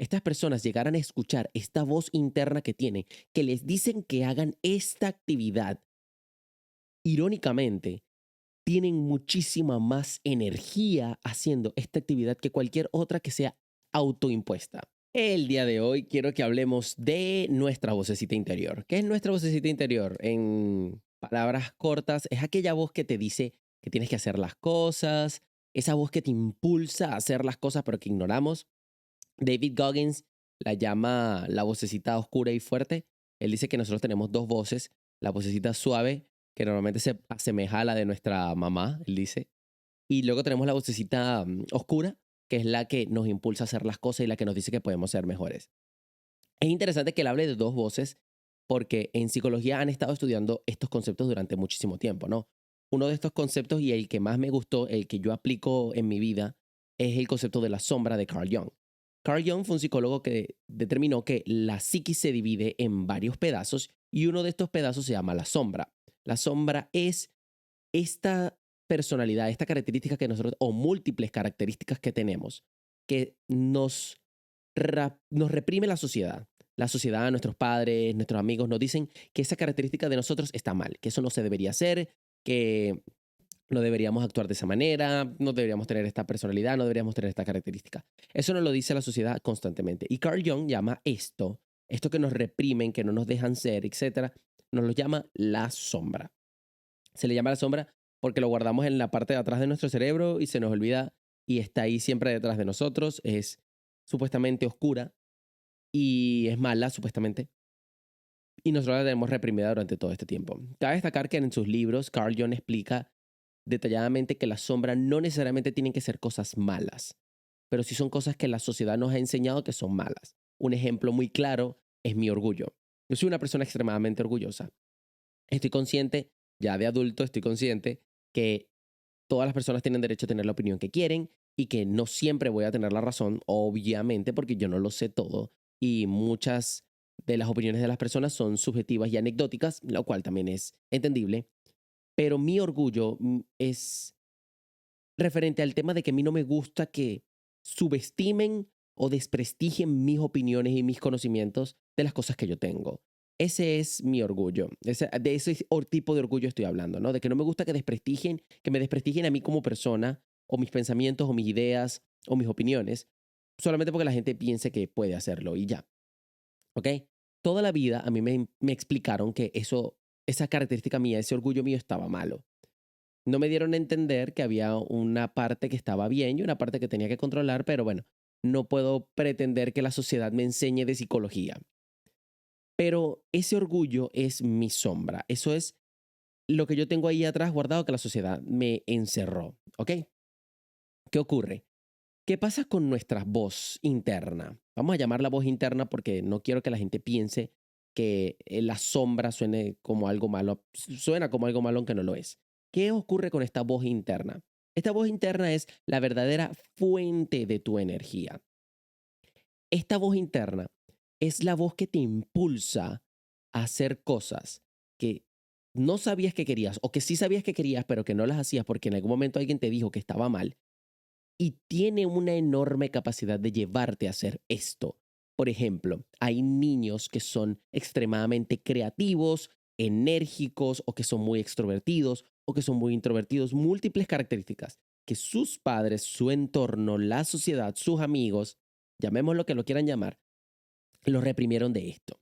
estas personas llegaran a escuchar esta voz interna que tienen, que les dicen que hagan esta actividad, irónicamente, tienen muchísima más energía haciendo esta actividad que cualquier otra que sea autoimpuesta. El día de hoy quiero que hablemos de nuestra vocecita interior. ¿Qué es nuestra vocecita interior? En palabras cortas, es aquella voz que te dice que tienes que hacer las cosas, esa voz que te impulsa a hacer las cosas pero que ignoramos. David Goggins la llama la vocecita oscura y fuerte. Él dice que nosotros tenemos dos voces, la vocecita suave, que normalmente se asemeja a la de nuestra mamá, él dice, y luego tenemos la vocecita oscura, que es la que nos impulsa a hacer las cosas y la que nos dice que podemos ser mejores. Es interesante que él hable de dos voces porque en psicología han estado estudiando estos conceptos durante muchísimo tiempo, ¿no? Uno de estos conceptos y el que más me gustó, el que yo aplico en mi vida, es el concepto de la sombra de Carl Jung. Carl Jung fue un psicólogo que determinó que la psiquis se divide en varios pedazos y uno de estos pedazos se llama la sombra. La sombra es esta personalidad, esta característica que nosotros, o múltiples características que tenemos, que nos reprime la sociedad. La sociedad, nuestros padres, nuestros amigos nos dicen que esa característica de nosotros está mal, que eso no se debería hacer, que no deberíamos actuar de esa manera, no deberíamos tener esta personalidad, no deberíamos tener esta característica. Eso nos lo dice la sociedad constantemente. Y Carl Jung llama esto que nos reprimen, que no nos dejan ser, etcétera, nos lo llama la sombra. Se le llama la sombra porque lo guardamos en la parte de atrás de nuestro cerebro y se nos olvida y está ahí siempre detrás de nosotros. Es supuestamente oscura y es mala, supuestamente. Y nosotros la tenemos reprimida durante todo este tiempo. Cabe destacar que en sus libros, Carl Jung explica detalladamente que la sombra no necesariamente tienen que ser cosas malas, pero sí son cosas que la sociedad nos ha enseñado que son malas. Un ejemplo muy claro es mi orgullo. Yo soy una persona extremadamente orgullosa. Estoy consciente, ya de adulto, estoy consciente que todas las personas tienen derecho a tener la opinión que quieren y que no siempre voy a tener la razón, obviamente, porque yo no lo sé todo y muchas de las opiniones de las personas son subjetivas y anecdóticas, lo cual también es entendible, pero mi orgullo es referente al tema de que a mí no me gusta que subestimen o desprestigien mis opiniones y mis conocimientos de las cosas que yo tengo. Ese es mi orgullo. De ese tipo de orgullo estoy hablando, ¿no? De que no me gusta que me desprestigien a mí como persona, o mis pensamientos, o mis ideas, o mis opiniones, solamente porque la gente piense que puede hacerlo y ya, ¿ok? Toda la vida a mí me explicaron que esa característica mía, ese orgullo mío estaba malo. No me dieron a entender que había una parte que estaba bien y una parte que tenía que controlar, pero bueno, no puedo pretender que la sociedad me enseñe de psicología. Pero ese orgullo es mi sombra. Eso es lo que yo tengo ahí atrás guardado que la sociedad me encerró. ¿Ok? ¿Qué ocurre? ¿Qué pasa con nuestra voz interna? Vamos a llamarla voz interna porque no quiero que la gente piense que la sombra suene como algo malo. Suena como algo malo aunque no lo es. ¿Qué ocurre con esta voz interna? Esta voz interna es la verdadera fuente de tu energía. Esta voz interna es la voz que te impulsa a hacer cosas que no sabías que querías o que sí sabías que querías, pero que no las hacías porque en algún momento alguien te dijo que estaba mal y tiene una enorme capacidad de llevarte a hacer esto. Por ejemplo, hay niños que son extremadamente creativos, enérgicos o que son muy extrovertidos o que son muy introvertidos, múltiples características que sus padres, su entorno, la sociedad, sus amigos, llamémoslo lo que lo quieran llamar, los reprimieron de esto.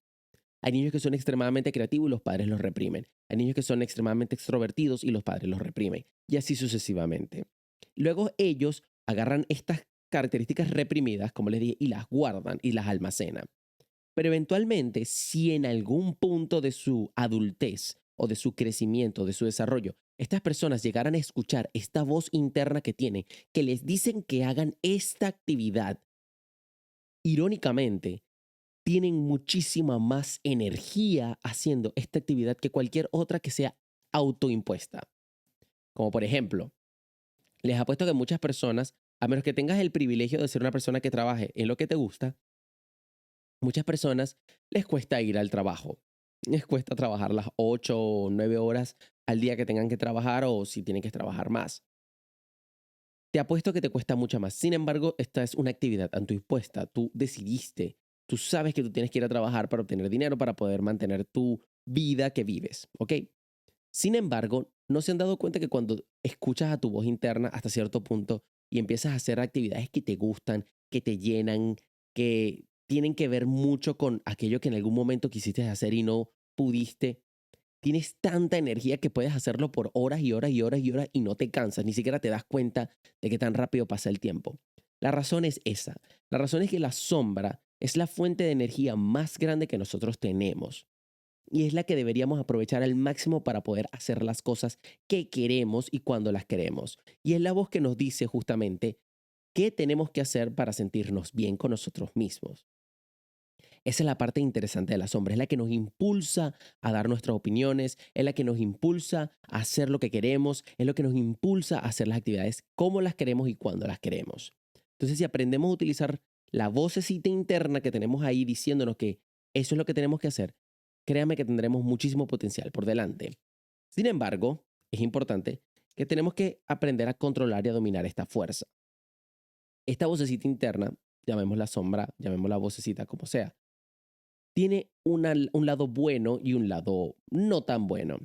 Hay niños que son extremadamente creativos y los padres los reprimen. Hay niños que son extremadamente extrovertidos y los padres los reprimen. Y así sucesivamente. Luego ellos agarran estas características reprimidas, como les dije, y las guardan y las almacenan. Pero eventualmente, si en algún punto de su adultez o de su crecimiento, de su desarrollo, estas personas llegaran a escuchar esta voz interna que tienen, que les dicen que hagan esta actividad, irónicamente, tienen muchísima más energía haciendo esta actividad que cualquier otra que sea autoimpuesta. Como por ejemplo, les apuesto que muchas personas, a menos que tengas el privilegio de ser una persona que trabaje en lo que te gusta, muchas personas les cuesta ir al trabajo. Les cuesta trabajar las 8 o 9 horas al día que tengan que trabajar o si tienen que trabajar más. Te apuesto que te cuesta mucho más. Sin embargo, esta es una actividad autoimpuesta. Tú decidiste, tú sabes que tú tienes que ir a trabajar para obtener dinero para poder mantener tu vida que vives, ¿ok? Sin embargo, no se han dado cuenta que cuando escuchas a tu voz interna hasta cierto punto y empiezas a hacer actividades que te gustan, que te llenan, que tienen que ver mucho con aquello que en algún momento quisiste hacer y no pudiste, tienes tanta energía que puedes hacerlo por horas y horas y horas y horas y no te cansas, ni siquiera te das cuenta de que tan rápido pasa el tiempo. La razón es esa. La razón es que la sombra es la fuente de energía más grande que nosotros tenemos y es la que deberíamos aprovechar al máximo para poder hacer las cosas que queremos y cuando las queremos. Y es la voz que nos dice justamente qué tenemos que hacer para sentirnos bien con nosotros mismos. Esa es la parte interesante de la sombra, es la que nos impulsa a dar nuestras opiniones, es la que nos impulsa a hacer lo que queremos, es lo que nos impulsa a hacer las actividades como las queremos y cuando las queremos. Entonces, si aprendemos a utilizar la vocecita interna que tenemos ahí diciéndonos que eso es lo que tenemos que hacer, créame que tendremos muchísimo potencial por delante. Sin embargo, es importante que tenemos que aprender a controlar y a dominar esta fuerza. Esta vocecita interna, llamémosla sombra, llamémosla vocecita como sea, tiene un lado bueno y un lado no tan bueno.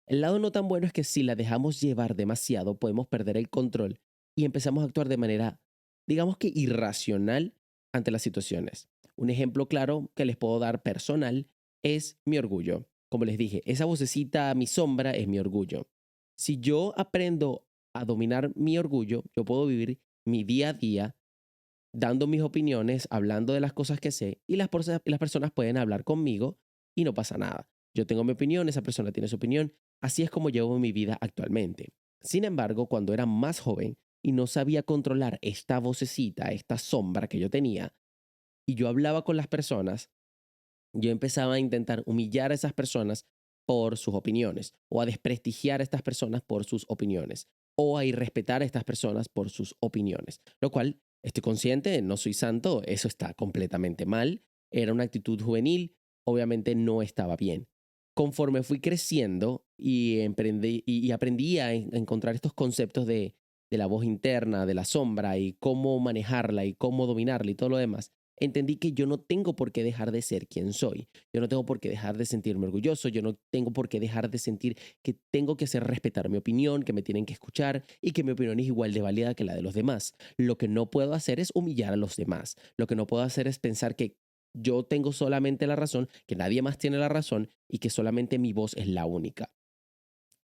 El lado no tan bueno es que si la dejamos llevar demasiado, podemos perder el control y empezamos a actuar de manera, digamos que irracional ante las situaciones. Un ejemplo claro que les puedo dar personal es mi orgullo. Como les dije, esa vocecita, mi sombra, es mi orgullo. Si yo aprendo a dominar mi orgullo, yo puedo vivir mi día a día dando mis opiniones, hablando de las cosas que sé y las personas pueden hablar conmigo y no pasa nada. Yo tengo mi opinión, esa persona tiene su opinión. Así es como llevo mi vida actualmente. Sin embargo, cuando era más joven y no sabía controlar esta vocecita, esta sombra que yo tenía, y yo hablaba con las personas, yo empezaba a intentar humillar a esas personas por sus opiniones, o a desprestigiar a estas personas por sus opiniones, o a irrespetar a estas personas por sus opiniones, lo cual estoy consciente, no soy santo, eso está completamente mal, era una actitud juvenil, obviamente no estaba bien. Conforme fui creciendo y, y aprendí a encontrar estos conceptos de la voz interna, de la sombra y cómo manejarla y cómo dominarla y todo lo demás, entendí que yo no tengo por qué dejar de ser quien soy. Yo no tengo por qué dejar de sentirme orgulloso. Yo no tengo por qué dejar de sentir que tengo que hacer respetar mi opinión, que me tienen que escuchar y que mi opinión es igual de válida que la de los demás. Lo que no puedo hacer es humillar a los demás. Lo que no puedo hacer es pensar que yo tengo solamente la razón, que nadie más tiene la razón y que solamente mi voz es la única.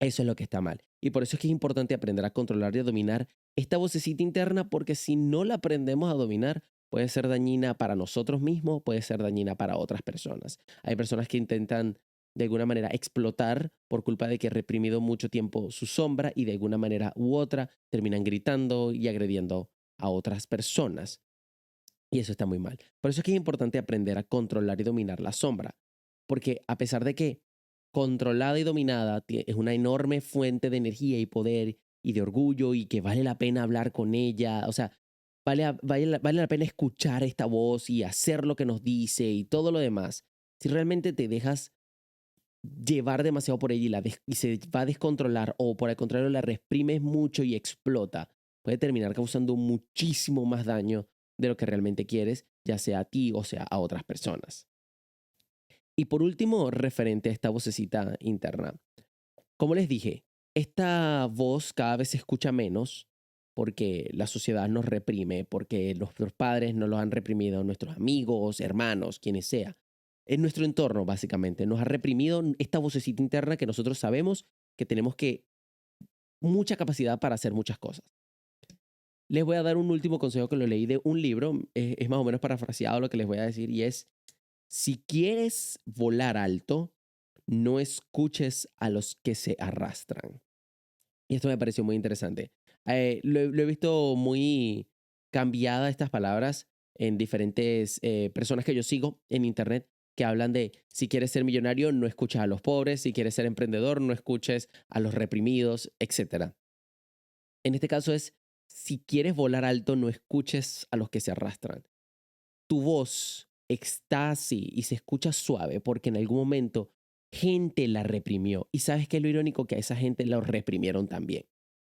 Eso es lo que está mal. Y por eso es que es importante aprender a controlar y a dominar esta vocecita interna, porque si no la aprendemos a dominar, puede ser dañina para nosotros mismos, puede ser dañina para otras personas. Hay personas que intentan de alguna manera explotar por culpa de que han reprimido mucho tiempo su sombra y de alguna manera u otra terminan gritando y agrediendo a otras personas. Y eso está muy mal. Por eso es que es importante aprender a controlar y dominar la sombra. Porque a pesar de que controlada y dominada es una enorme fuente de energía y poder y de orgullo y que vale la pena hablar con ella, o sea, vale la pena escuchar esta voz y hacer lo que nos dice y todo lo demás. Si realmente te dejas llevar demasiado por ella y se va a descontrolar o por el contrario la reprimes mucho y explota, puede terminar causando muchísimo más daño de lo que realmente quieres, ya sea a ti o sea a otras personas. Y por último, referente a esta vocecita interna. Como les dije, esta voz cada vez se escucha menos porque la sociedad nos reprime, porque nuestros padres nos lo han reprimido, nuestros amigos, hermanos, quienes sea. En nuestro entorno, básicamente, nos ha reprimido esta vocecita interna que nosotros sabemos que tenemos que mucha capacidad para hacer muchas cosas. Les voy a dar un último consejo que lo leí de un libro, es más o menos parafraseado lo que les voy a decir, y es, si quieres volar alto, no escuches a los que se arrastran. Y esto me pareció muy interesante. Lo he visto muy cambiada estas palabras en diferentes personas que yo sigo en internet que hablan de si quieres ser millonario, no escuches a los pobres, si quieres ser emprendedor, no escuches a los reprimidos, etcétera. En este caso es, si quieres volar alto, no escuches a los que se arrastran. Tu voz está así y se escucha suave porque en algún momento gente la reprimió. Y sabes qué es lo irónico, que a esa gente la reprimieron también.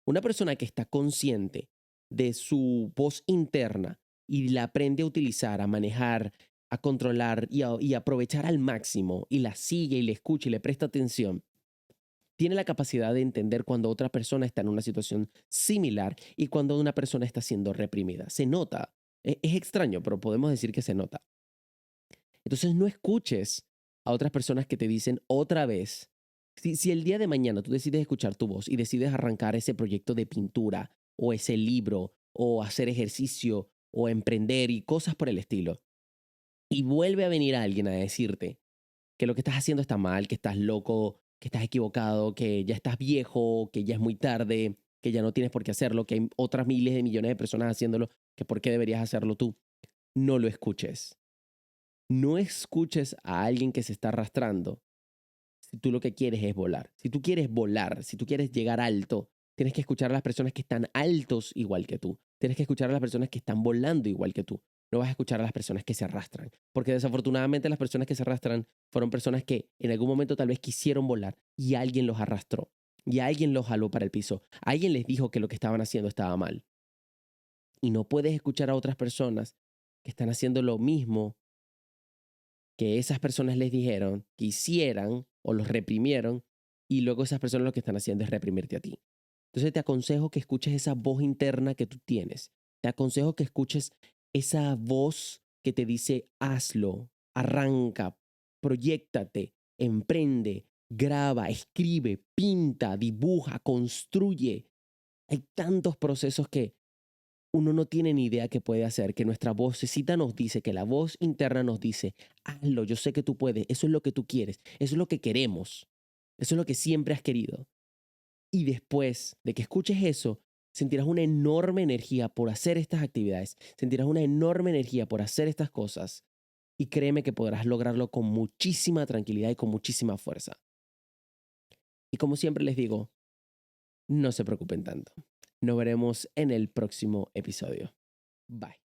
Una persona que está consciente de su voz interna y la aprende a utilizar, a manejar, a controlar y aprovechar al máximo y la sigue y le escucha y le presta atención, tiene la capacidad de entender cuando otra persona está en una situación similar y cuando una persona está siendo reprimida. Se nota. Es extraño, pero podemos decir que se nota. Entonces no escuches a otras personas que te dicen otra vez. Si el día de mañana tú decides escuchar tu voz y decides arrancar ese proyecto de pintura o ese libro o hacer ejercicio o emprender y cosas por el estilo, y vuelve a venir alguien a decirte que lo que estás haciendo está mal, que estás loco, que estás equivocado, que ya estás viejo, que ya es muy tarde, que ya no tienes por qué hacerlo, que hay otras miles de millones de personas haciéndolo, que por qué deberías hacerlo tú, no lo escuches. No escuches a alguien que se está arrastrando si tú lo que quieres es volar. Si tú quieres volar, si tú quieres llegar alto, tienes que escuchar a las personas que están altos igual que tú. Tienes que escuchar a las personas que están volando igual que tú. No vas a escuchar a las personas que se arrastran. Porque desafortunadamente las personas que se arrastran fueron personas que en algún momento tal vez quisieron volar y alguien los arrastró. Y alguien los jaló para el piso. Alguien les dijo que lo que estaban haciendo estaba mal. Y no puedes escuchar a otras personas que están haciendo lo mismo que esas personas les dijeron que hicieran o los reprimieron y luego esas personas lo que están haciendo es reprimirte a ti. Entonces te aconsejo que escuches esa voz interna que tú tienes. Te aconsejo que escuches esa voz que te dice hazlo, arranca, proyéctate, emprende, graba, escribe, pinta, dibuja, construye. Hay tantos procesos que uno no tiene ni idea qué puede hacer, que nuestra vocecita nos dice, que la voz interna nos dice, hazlo, yo sé que tú puedes, eso es lo que tú quieres, eso es lo que queremos, eso es lo que siempre has querido. Y después de que escuches eso, sentirás una enorme energía por hacer estas actividades, sentirás una enorme energía por hacer estas cosas y créeme que podrás lograrlo con muchísima tranquilidad y con muchísima fuerza. Y como siempre les digo, no se preocupen tanto. Nos veremos en el próximo episodio. Bye.